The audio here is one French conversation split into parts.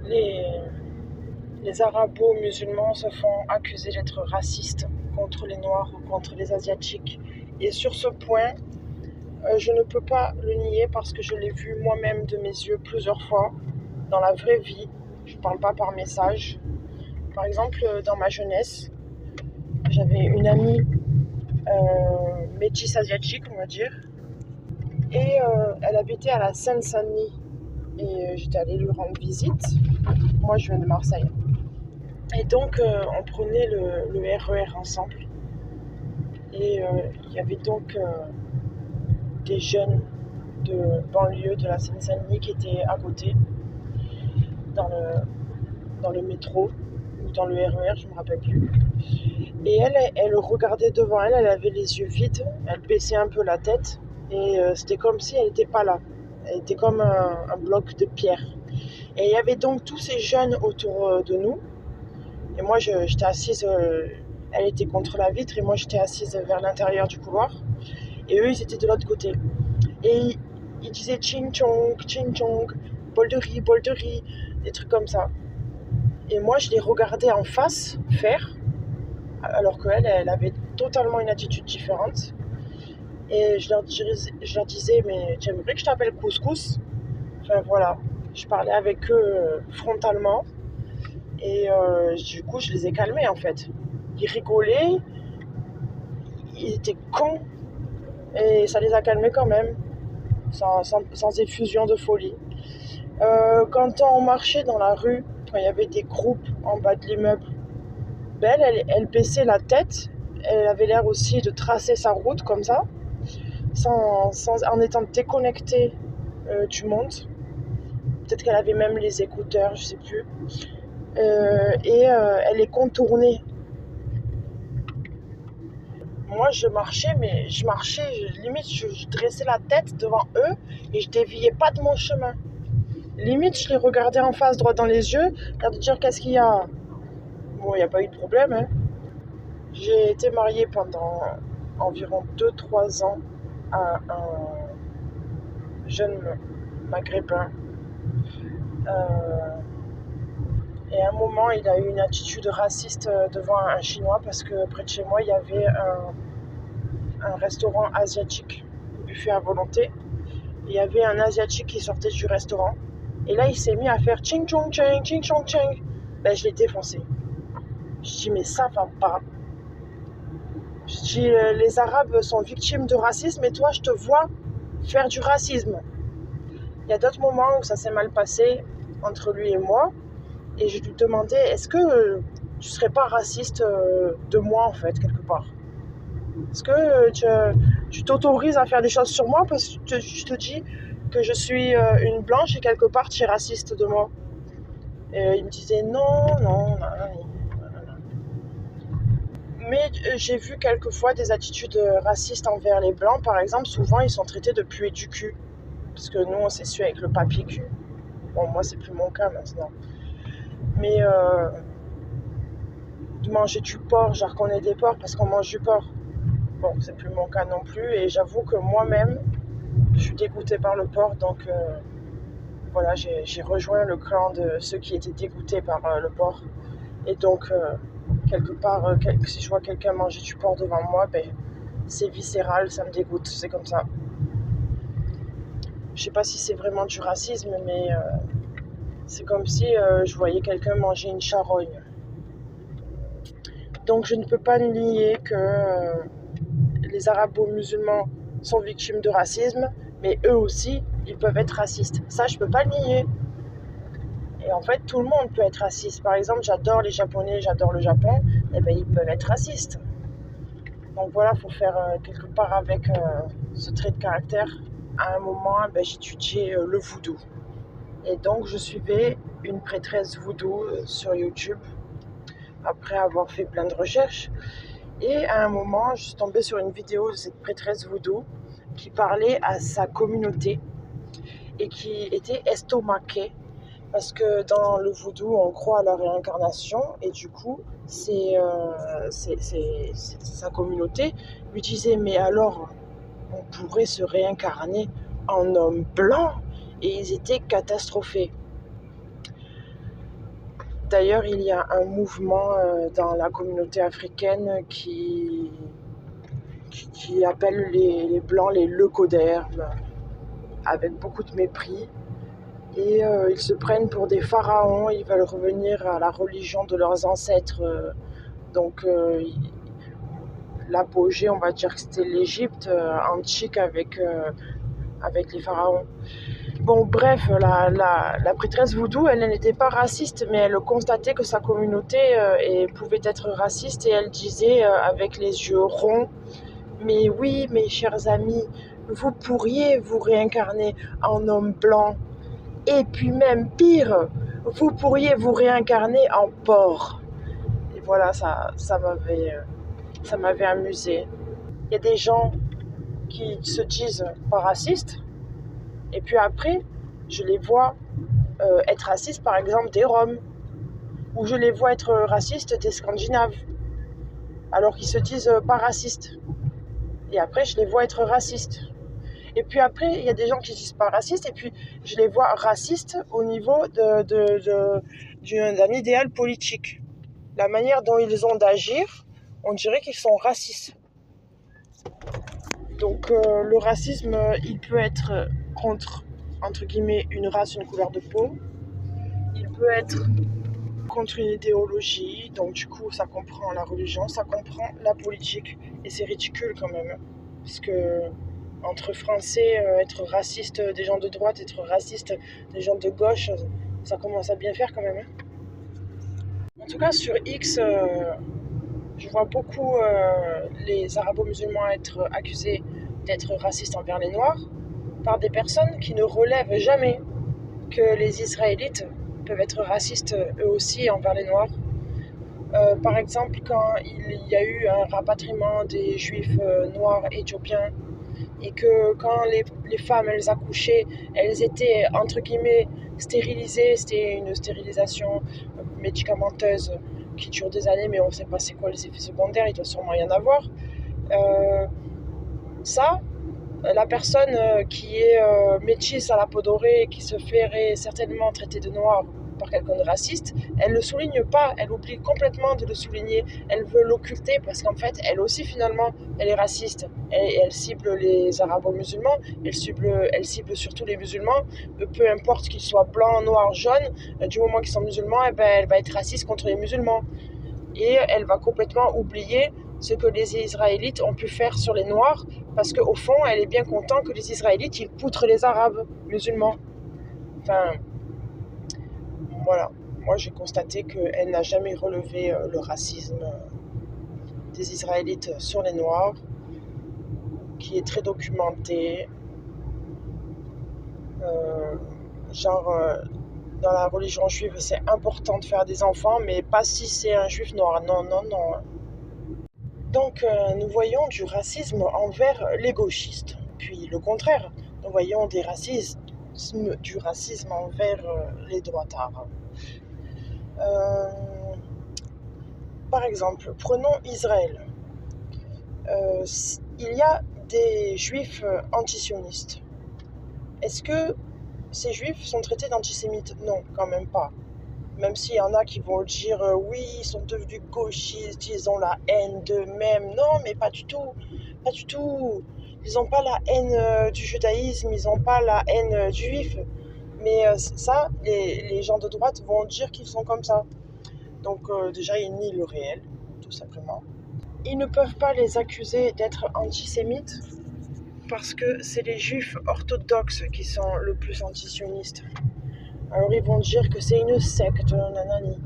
les, les arabo-musulmans se font accuser d'être racistes contre les Noirs ou contre les Asiatiques. Et sur ce point, je ne peux pas le nier parce que je l'ai vu moi-même de mes yeux plusieurs fois dans la vraie vie. Je ne parle pas par message. Par exemple, dans ma jeunesse, j'avais une amie métisse asiatique, on va dire, et elle habitait à la Seine-Saint-Denis. Et j'étais allée lui rendre visite. Moi, je viens de Marseille. Et donc, on prenait le RER ensemble. Et il y avait donc des jeunes de banlieue de la Seine-Saint-Denis qui étaient à côté, dans le métro ou dans le RER, je ne me rappelle plus. Et elle regardait devant elle, elle avait les yeux vides, elle baissait un peu la tête. Et c'était comme si elle n'était pas là. Elle était comme un bloc de pierre. Et il y avait donc tous ces jeunes autour de nous. Et moi, j'étais assise, elle était contre la vitre et moi, j'étais assise vers l'intérieur du couloir. Et eux, ils étaient de l'autre côté. Et ils disaient ching chong, bol de riz, des trucs comme ça. Et moi, je les regardais en face faire, alors qu'elle, elle avait totalement une attitude différente. Et je leur disais, mais tu aimerais que je t'appelle couscous? Enfin voilà, je parlais avec eux frontalement. Et du coup, je les ai calmés en fait. Ils rigolaient, ils étaient cons. Et ça les a calmés quand même, sans effusion de folie. Quand on marchait dans la rue, quand il y avait des groupes en bas de l'immeuble, ben elle baissait la tête. Elle avait l'air aussi de tracer sa route comme ça, en étant déconnectée du monde. Peut-être qu'elle avait même les écouteurs, je sais plus. Elle les contournait. Moi, je marchais, limite, je dressais la tête devant eux et je déviais pas de mon chemin. Limite, je les regardais en face, droit dans les yeux, l'air de dire qu'est-ce qu'il y a. Bon, il n'y a pas eu de problème, hein. J'ai été mariée pendant environ 2-3 ans à un jeune maghrébin. Et à un moment, il a eu une attitude raciste devant un Chinois parce que près de chez moi, il y avait un restaurant asiatique, buffet à volonté. Il y avait un asiatique qui sortait du restaurant. Et là, il s'est mis à faire ching chong cheng, ching chong cheng. Ben, je l'ai défoncé. Je dis, mais ça va pas. Je dis, les Arabes sont victimes de racisme et toi, je te vois faire du racisme. Il y a d'autres moments où ça s'est mal passé entre lui et moi. Et je lui demandais, est-ce que tu serais pas raciste de moi, en fait, quelque part? Est-ce que tu t'autorises à faire des choses sur moi parce que tu te dis que je suis une blanche et quelque part tu es raciste de moi? Et il me disait non. Mais j'ai vu quelquefois des attitudes racistes envers les blancs. Par exemple, souvent ils sont traités de puer du cul. Parce que nous on s'essuie avec le papier cul. Bon, moi c'est plus mon cas maintenant. Mais de manger du porc, genre qu'on est des porcs parce qu'on mange du porc. Bon, c'est plus mon cas non plus. Et j'avoue que moi-même, je suis dégoûtée par le porc. Donc voilà, j'ai rejoint le clan de ceux qui étaient dégoûtés par le porc. Et donc, quelque part, si je vois quelqu'un manger du porc devant moi, ben, c'est viscéral, ça me dégoûte, c'est comme ça. Je sais pas si c'est vraiment du racisme, mais c'est comme si je voyais quelqu'un manger une charogne. Donc je ne peux pas nier que les arabo-musulmans sont victimes de racisme, mais eux aussi, ils peuvent être racistes. Ça, je peux pas le nier. Et en fait, tout le monde peut être raciste. Par exemple, j'adore les Japonais, j'adore le Japon. Et ben, ils peuvent être racistes. Donc voilà, il faut faire quelque part avec ce trait de caractère. À un moment, ben, j'étudiais le voodoo. Et donc, je suivais une prêtresse voodoo sur YouTube, après avoir fait plein de recherches. Et à un moment, je suis tombée sur une vidéo de cette prêtresse voodoo qui parlait à sa communauté et qui était estomaquée. Parce que dans le voodoo, on croit à la réincarnation et du coup, sa communauté lui disait mais alors, on pourrait se réincarner en homme blanc? Et ils étaient catastrophés. D'ailleurs, il y a un mouvement dans la communauté africaine qui appelle les Blancs les leucodermes, avec beaucoup de mépris. Et ils se prennent pour des pharaons, ils veulent revenir à la religion de leurs ancêtres. Donc l'apogée, on va dire que c'était l'Égypte antique avec les pharaons. Bon, bref, la prêtresse vaudou, elle n'était pas raciste, mais elle constatait que sa communauté pouvait être raciste, et elle disait avec les yeux ronds: mais oui, mes chers amis, vous pourriez vous réincarner en homme blanc, et puis même pire, vous pourriez vous réincarner en porc. Et voilà, ça m'avait amusé. Il y a des gens qui se disent pas racistes, et puis après, je les vois être racistes, par exemple, des Roms, ou je les vois être racistes des Scandinaves, alors qu'ils se disent pas racistes. Et après, je les vois être racistes. Et puis après, il y a des gens qui ne disent pas racistes, et puis je les vois racistes au niveau d'un idéal politique. La manière dont ils ont d'agir, on dirait qu'ils sont racistes. Donc le racisme, il peut être contre, entre guillemets, une race, une couleur de peau. Il peut être contre une idéologie, donc du coup ça comprend la religion, ça comprend la politique. Et c'est ridicule quand même, parce que entre Français, être raciste des gens de droite, être raciste des gens de gauche, ça commence à bien faire quand même. En tout cas, sur X, je vois beaucoup les arabo-musulmans être accusés d'être racistes envers les Noirs par des personnes qui ne relèvent jamais que les Israélites peuvent être racistes eux aussi envers les Noirs. Par exemple, quand il y a eu un rapatriement des Juifs noirs éthiopiens, et que quand les femmes, elles accouchaient, elles étaient, entre guillemets, stérilisées. C'était une stérilisation médicamenteuse qui dure des années, mais on ne sait pas c'est quoi les effets secondaires, il doit sûrement y en avoir. La personne qui est métisse à la peau dorée, qui se ferait certainement traiter de noir par quelqu'un de raciste, elle ne le souligne pas, elle oublie complètement de le souligner, elle veut l'occulter parce qu'en fait, elle aussi finalement, elle est raciste. Elle cible les arabo-musulmans, elle cible surtout les musulmans, peu importe qu'ils soient blancs, noirs, jaunes, du moment qu'ils sont musulmans, elle va être raciste contre les musulmans. Et elle va complètement oublier ce que les Israélites ont pu faire sur les Noirs, parce qu'au fond, elle est bien contente que les Israélites, ils poutrent les Arabes musulmans. Enfin, voilà. Moi, j'ai constaté qu'elle n'a jamais relevé le racisme des Israélites sur les Noirs, qui est très documenté. Dans la religion juive, c'est important de faire des enfants, mais pas si c'est un juif noir. Non, non, non. Donc, nous voyons du racisme envers les gauchistes. Puis le contraire, nous voyons du racisme envers les droitards. Par exemple, prenons Israël. Il y a des juifs antisionistes. Est-ce que ces juifs sont traités d'antisémites? Non, quand même pas. Même s'il y en a qui vont dire oui, ils sont devenus gauchistes, ils ont la haine d'eux-mêmes. Non, mais pas du tout. Pas du tout. Ils n'ont pas la haine du judaïsme, ils n'ont pas la haine du juif. Mais ça, les gens de droite vont dire qu'ils sont comme ça. Donc déjà, ils nient le réel, tout simplement. Ils ne peuvent pas les accuser d'être antisémites parce que c'est les juifs orthodoxes qui sont le plus antisionistes. Alors ils vont dire que c'est une secte, nanani.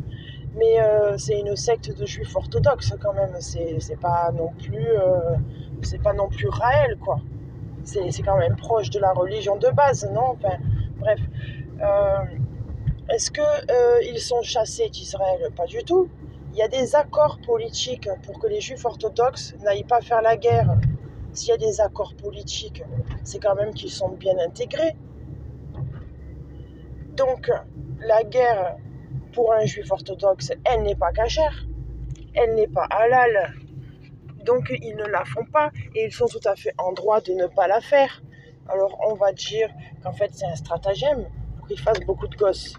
Mais c'est une secte de juifs orthodoxes quand même. C'est pas non plus Raël, quoi. C'est quand même proche de la religion de base, non? Enfin, bref. Est-ce qu'ils sont chassés d'Israël? Pas du tout. Il y a des accords politiques pour que les juifs orthodoxes n'aillent pas faire la guerre. S'il y a des accords politiques, c'est quand même qu'ils sont bien intégrés. Donc, la guerre pour un juif orthodoxe, elle n'est pas cachère, elle n'est pas halal. Donc, ils ne la font pas et ils sont tout à fait en droit de ne pas la faire. Alors, on va dire qu'en fait, c'est un stratagème pour qu'ils fassent beaucoup de gosses.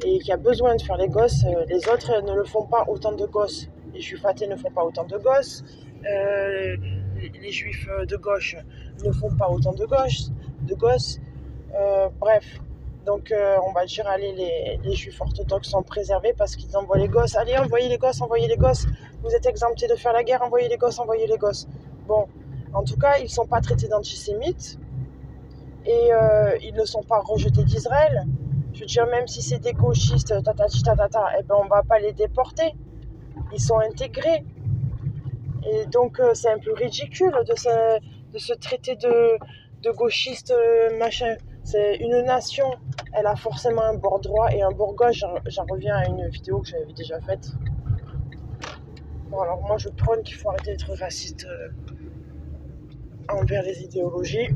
et qui a besoin de faire les gosses, les autres ne le font pas autant de gosses. Les juifs athées ne font pas autant de gosses, les juifs de gauche ne font pas autant de gosses. Bref, donc on va dire, allez, les juifs orthodoxes sont préservés parce qu'ils envoient les gosses. Allez, envoyez les gosses. Vous êtes exemptés de faire la guerre, envoyez les gosses. Bon, en tout cas, ils ne sont pas traités d'antisémites et ils ne sont pas rejetés d'Israël. Je veux dire, même si c'est des gauchistes, eh ben, on ne va pas les déporter. Ils sont intégrés. Et donc, c'est un peu ridicule de se traiter de gauchistes, machin. C'est une nation, elle a forcément un bord droit et un bord gauche. J'en reviens à une vidéo que j'avais déjà faite. Bon, alors moi, je prône qu'il faut arrêter d'être raciste envers les idéologies.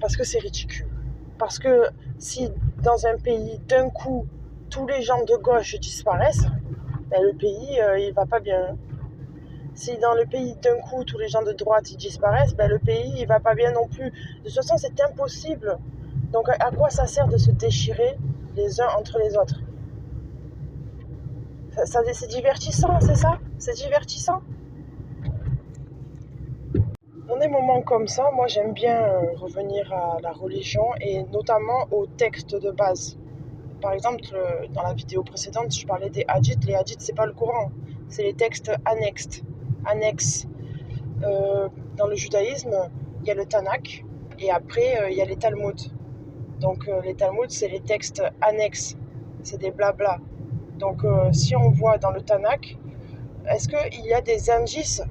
Parce que c'est ridicule. Parce que si dans un pays, d'un coup, tous les gens de gauche disparaissent, ben le pays, il va pas bien. Si dans le pays, d'un coup, tous les gens de droite ils disparaissent, ben le pays, il va pas bien non plus. De toute façon, c'est impossible. Donc, à quoi ça sert de se déchirer les uns entre les autres ? C'est divertissant, c'est ça ? C'est divertissant ? Dans des moments comme ça, moi j'aime bien revenir à la religion et notamment aux textes de base. Par exemple, dans la vidéo précédente, je parlais des hadiths. Les hadiths, c'est pas le Coran, c'est les textes annexes. Dans le judaïsme, il y a le Tanakh et après il y a les Talmuds. Donc les Talmuds, c'est les textes annexes, c'est des blabla. Donc si on voit dans le Tanakh, est-ce qu'il y a des indices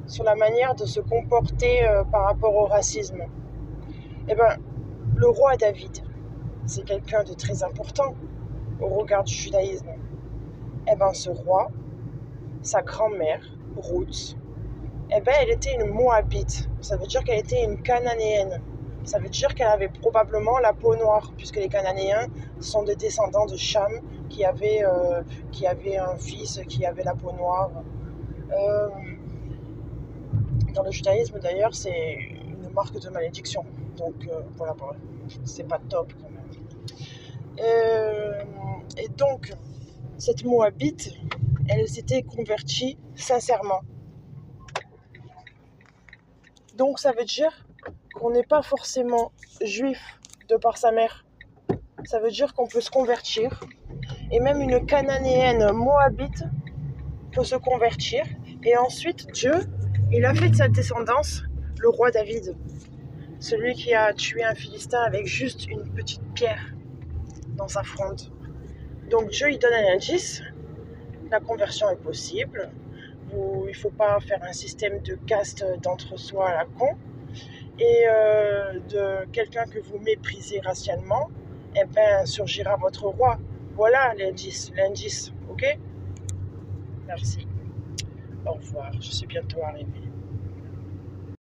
sur la manière de se comporter par rapport au racisme ? Eh bien, le roi David, c'est quelqu'un de très important au regard du judaïsme. Eh bien, ce roi, sa grand-mère, Ruth, eh bien, elle était une Moabite. Ça veut dire qu'elle était une Cananéenne. Ça veut dire qu'elle avait probablement la peau noire, puisque les Cananéens sont des descendants de Cham qui avait un fils qui avait la peau noire. Dans le judaïsme, d'ailleurs, c'est une marque de malédiction. Donc, voilà, c'est pas top quand même. Et donc, cette Moabite, elle s'était convertie sincèrement. Donc, ça veut dire qu'on n'est pas forcément juif de par sa mère. Ça veut dire qu'on peut se convertir. Et même une Cananéenne Moabite peut se convertir. Et ensuite, Dieu, il a fait de sa descendance le roi David. Celui qui a tué un Philistin avec juste une petite pierre dans sa fronde. Donc Dieu, il donne un indice. La conversion est possible. Il ne faut pas faire un système de caste d'entre-soi à la con. Et de quelqu'un que vous méprisez racialement, eh ben, surgira votre roi. Voilà l'indice, ok ? Merci. Au revoir, je suis bientôt arrivée.